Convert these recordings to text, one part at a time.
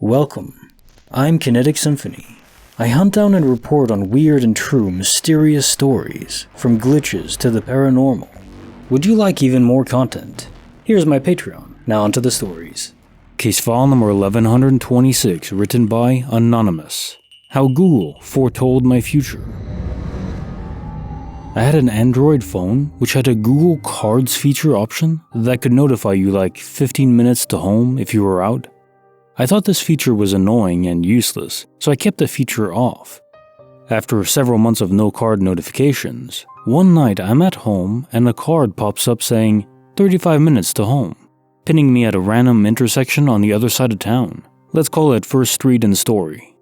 Welcome. I'm Kinetic Symphony. I hunt down and report on weird and true mysterious stories, from glitches to the paranormal. Would you like even more content? Here's my Patreon. Now onto the stories. Case file number 1126, written by Anonymous. How Google foretold my future. I had an Android phone which had a Google Cards feature option that could notify you like 15 minutes to home if you were out. I thought this feature was annoying and useless, so I kept the feature off. After several months of no card notifications, one night I'm at home and a card pops up saying 35 minutes to home, pinning me at a random intersection on the other side of town. Let's call it First Street and Story.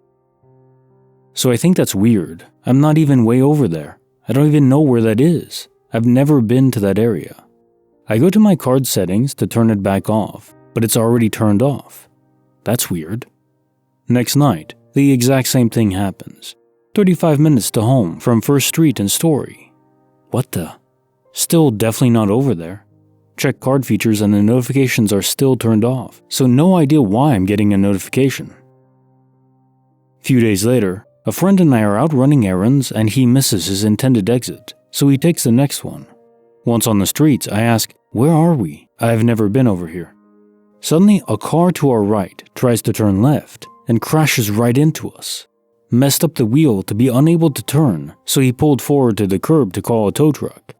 So I think that's weird. I'm not even way over there. I don't even know where that is. I've never been to that area. I go to my card settings to turn it back off, but it's already turned off. That's weird. Next night, the exact same thing happens. 35 minutes to home from First Street and Story. What the? Still definitely not over there. Check card features and the notifications are still turned off, so no idea why I'm getting a notification. Few days later, a friend and I are out running errands and he misses his intended exit, so he takes the next one. Once on the streets, I ask, "Where are we? I've never been over here." Suddenly, a car to our right tries to turn left and crashes right into us. Messed up the wheel to be unable to turn, so he pulled forward to the curb to call a tow truck.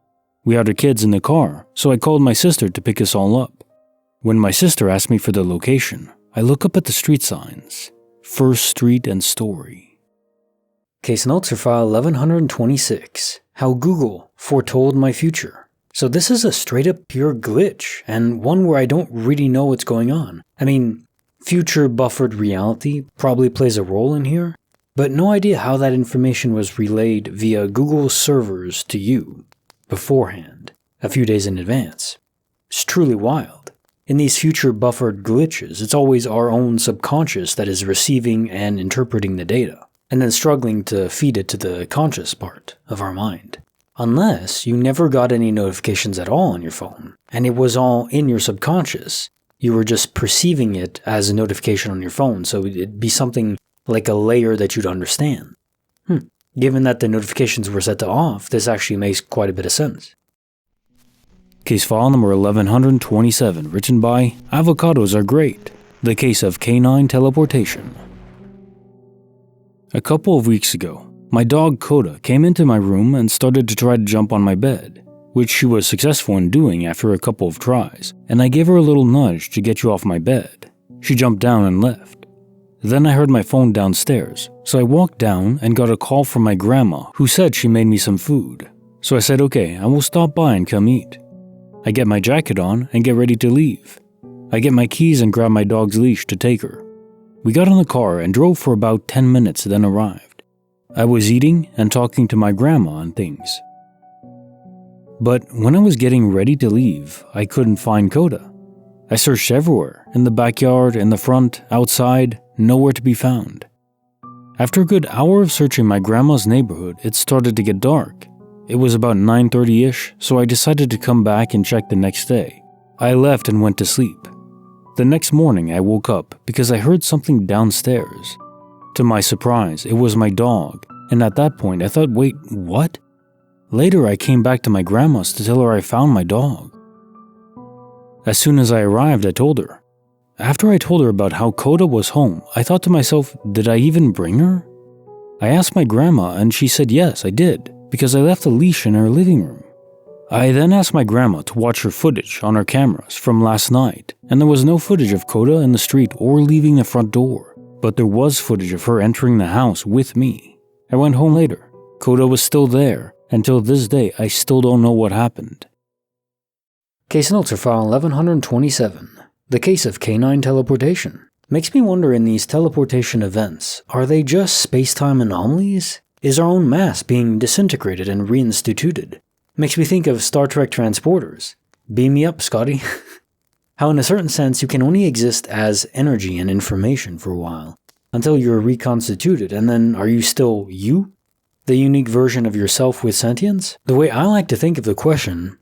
We had our kids in the car, so I called my sister to pick us all up. When my sister asked me for the location, I look up at the street signs. First Street and Story. Case notes are file 1126. How Google foretold my future. So this is a straight up pure glitch, and one where I don't really know what's going on. I mean, future buffered reality probably plays a role in here, but no idea how that information was relayed via Google's servers to you beforehand, a few days in advance. It's truly wild. In these future buffered glitches, it's always our own subconscious that is receiving and interpreting the data, and then struggling to feed it to the conscious part of our mind. Unless you never got any notifications at all on your phone, and it was all in your subconscious. You were just perceiving it as a notification on your phone, so it'd be something like a layer that you'd understand. Given that the notifications were set to off, this actually makes quite a bit of sense. Case file number 1127, written by Avocados Are Great. The Case of Canine Teleportation. A couple of weeks ago, my dog Coda came into my room and started to try to jump on my bed, which she was successful in doing after a couple of tries, and I gave her a little nudge to get you off my bed. She jumped down and left. Then I heard my phone downstairs, so I walked down and got a call from my grandma who said she made me some food. So I said, okay, I will stop by and come eat. I get my jacket on and get ready to leave. I get my keys and grab my dog's leash to take her. We got in the car and drove for about 10 minutes, then arrived. I was eating and talking to my grandma and things. But when I was getting ready to leave, I couldn't find Coda. I searched everywhere, in the backyard, in the front, outside, nowhere to be found. After a good hour of searching my grandma's neighborhood, it started to get dark. It was about 9:30ish, so I decided to come back and check the next day. I left and went to sleep. The next morning I woke up because I heard something downstairs. To my surprise, it was my dog, and at that point I thought, wait, what? Later I came back to my grandma's to tell her I found my dog. As soon as I arrived, I told her. After I told her about how Coda was home, I thought to myself, did I even bring her? I asked my grandma and she said yes, I did, because I left a leash in her living room. I then asked my grandma to watch her footage on her cameras from last night, and there was no footage of Coda in the street or leaving the front door. But there was footage of her entering the house with me. I went home later. Coda was still there. Until this day, I still don't know what happened. Case notes are file 1127. The Case of Canine Teleportation. Makes me wonder, in these teleportation events, are they just space-time anomalies? Is our own mass being disintegrated and reinstituted? Makes me think of Star Trek transporters. Beam me up, Scotty. How in a certain sense you can only exist as energy and information for a while, until you're reconstituted, and then are you still you? The unique version of yourself with sentience? The way I like to think of the question,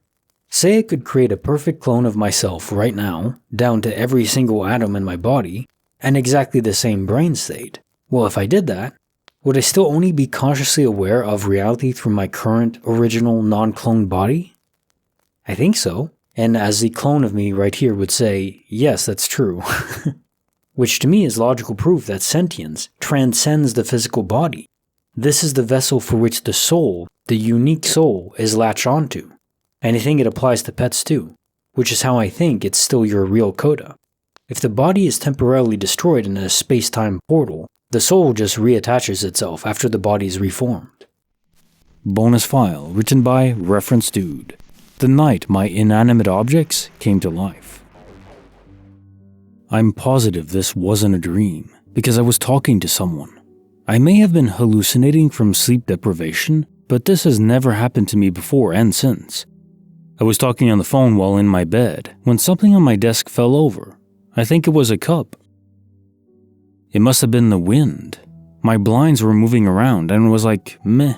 say I could create a perfect clone of myself right now, down to every single atom in my body, and exactly the same brain state. Well, if I did that, would I still only be consciously aware of reality through my current, original, non-cloned body? I think so. And as the clone of me right here would say, yes, that's true. Which to me is logical proof that sentience transcends the physical body. This is the vessel for which the soul, the unique soul, is latched onto. And I think it applies to pets too, which is how I think it's still your real coda. If the body is temporarily destroyed in a space-time portal, the soul just reattaches itself after the body is reformed. Bonus file written by Reference Dude. The night my inanimate objects came to life. I'm positive this wasn't a dream, because I was talking to someone. I may have been hallucinating from sleep deprivation, but this has never happened to me before and since. I was talking on the phone while in my bed, when something on my desk fell over. I think it was a cup. It must have been the wind. My blinds were moving around and it was like, meh.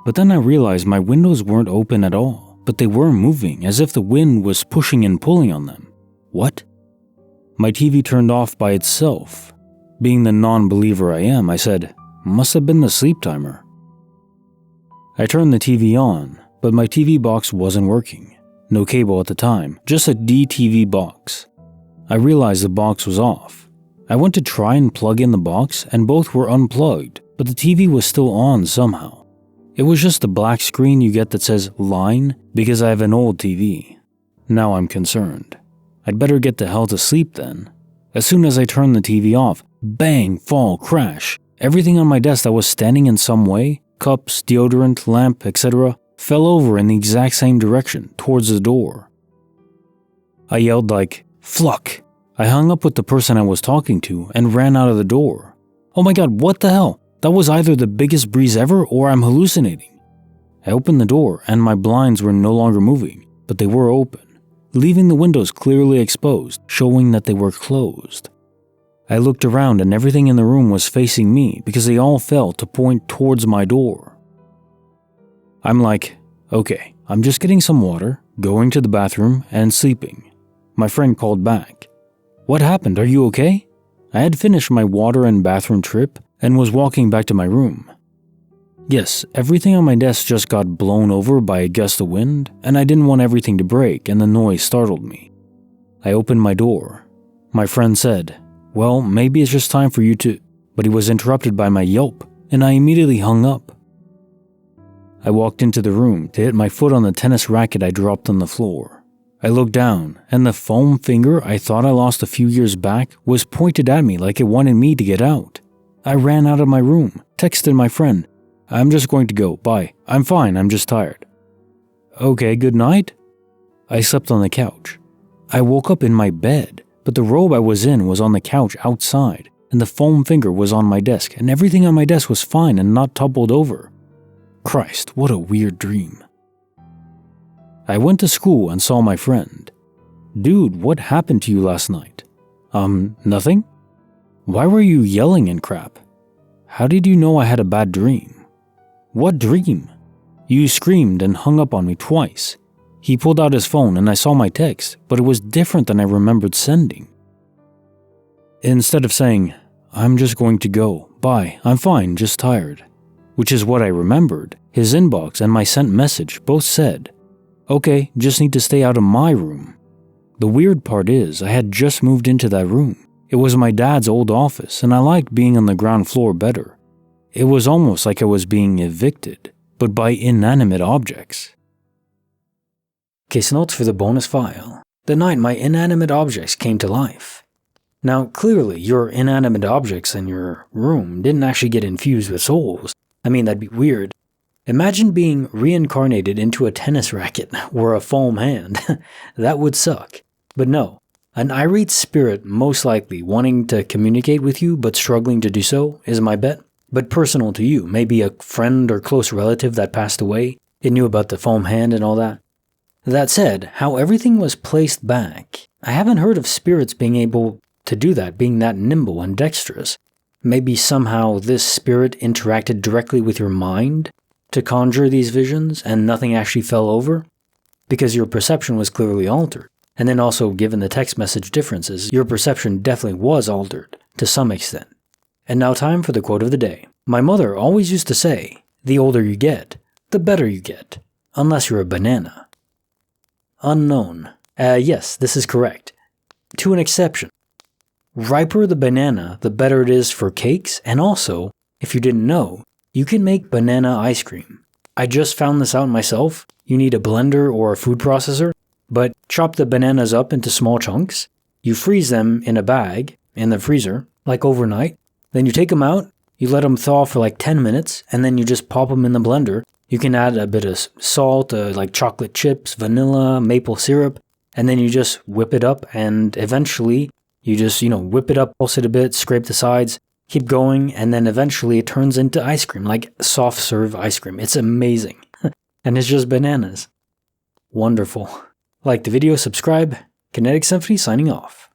But then I realized my windows weren't open at all, but they were moving as if the wind was pushing and pulling on them. What? My TV turned off by itself. Being the non-believer I am, I said, must have been the sleep timer. I turned the TV on, but my TV box wasn't working. No cable at the time, just a DTV box. I realized the box was off. I went to try and plug in the box and both were unplugged, but the TV was still on somehow. It was just the black screen you get that says line because I have an old TV. Now I'm concerned. I'd better get the hell to sleep then. As soon as I turned the TV off, bang, fall, crash. Everything on my desk that was standing in some way, cups, deodorant, lamp, etc., fell over in the exact same direction, towards the door. I yelled like, "Fluck!" I hung up with the person I was talking to and ran out of the door. Oh my god, what the hell? That was either the biggest breeze ever or I'm hallucinating. I opened the door and my blinds were no longer moving, but they were open, leaving the windows clearly exposed, showing that they were closed. I looked around and everything in the room was facing me because they all fell to point towards my door. I'm like, okay, I'm just getting some water, going to the bathroom, and sleeping. My friend called back. What happened? Are you okay? I had finished my water and bathroom trip and was walking back to my room. Yes, everything on my desk just got blown over by a gust of wind, and I didn't want everything to break and the noise startled me. I opened my door. My friend said, well, maybe it's just time for you to... But he was interrupted by my yelp, and I immediately hung up. I walked into the room to hit my foot on the tennis racket I dropped on the floor. I looked down, and the foam finger I thought I lost a few years back was pointed at me like it wanted me to get out. I ran out of my room, texted my friend, I'm just going to go, bye. I'm fine, I'm just tired. Okay, good night. I slept on the couch. I woke up in my bed, but the robe I was in was on the couch outside, and the foam finger was on my desk, and everything on my desk was fine and not toppled over. Christ, what a weird dream. I went to school and saw my friend. Dude, what happened to you last night? Nothing? Why were you yelling and crap? How did you know I had a bad dream? What dream? You screamed and hung up on me twice. He pulled out his phone and I saw my text, but it was different than I remembered sending. Instead of saying, I'm just going to go, bye, I'm fine, just tired, which is what I remembered, his inbox and my sent message both said, okay, just need to stay out of my room. The weird part is, I had just moved into that room. It was my dad's old office, and I liked being on the ground floor better. It was almost like I was being evicted, but by inanimate objects. Case notes for the bonus file. The night my inanimate objects came to life. Now, clearly, your inanimate objects in your room didn't actually get infused with souls. I mean, that'd be weird. Imagine being reincarnated into a tennis racket or a foam hand. That would suck. But no, an irate spirit most likely wanting to communicate with you but struggling to do so is my bet. But personal to you, maybe a friend or close relative that passed away, it knew about the foam hand and all that. That said, how everything was placed back, I haven't heard of spirits being able to do that, being that nimble and dexterous. Maybe somehow this spirit interacted directly with your mind to conjure these visions and nothing actually fell over? Because your perception was clearly altered, And then also, given the text message differences, your perception definitely was altered, to some extent. And now time for the quote of the day. My mother always used to say, the older you get, the better you get. Unless you're a banana. Unknown. Yes, this is correct. To an exception. Riper the banana, the better it is for cakes, and also, if you didn't know, you can make banana ice cream. I just found this out myself. You need a blender or a food processor, but chop the bananas up into small chunks. You freeze them in a bag, in the freezer, like overnight. Then you take them out, you let them thaw for like 10 minutes, and then you just pop them in the blender. You can add a bit of salt, like chocolate chips, vanilla, maple syrup, and then you just whip it up, and eventually you just, whip it up, pulse it a bit, scrape the sides, keep going, and then eventually it turns into ice cream, like soft serve ice cream. It's amazing. And it's just bananas. Wonderful. Like the video, subscribe. Kinetic Symphony signing off.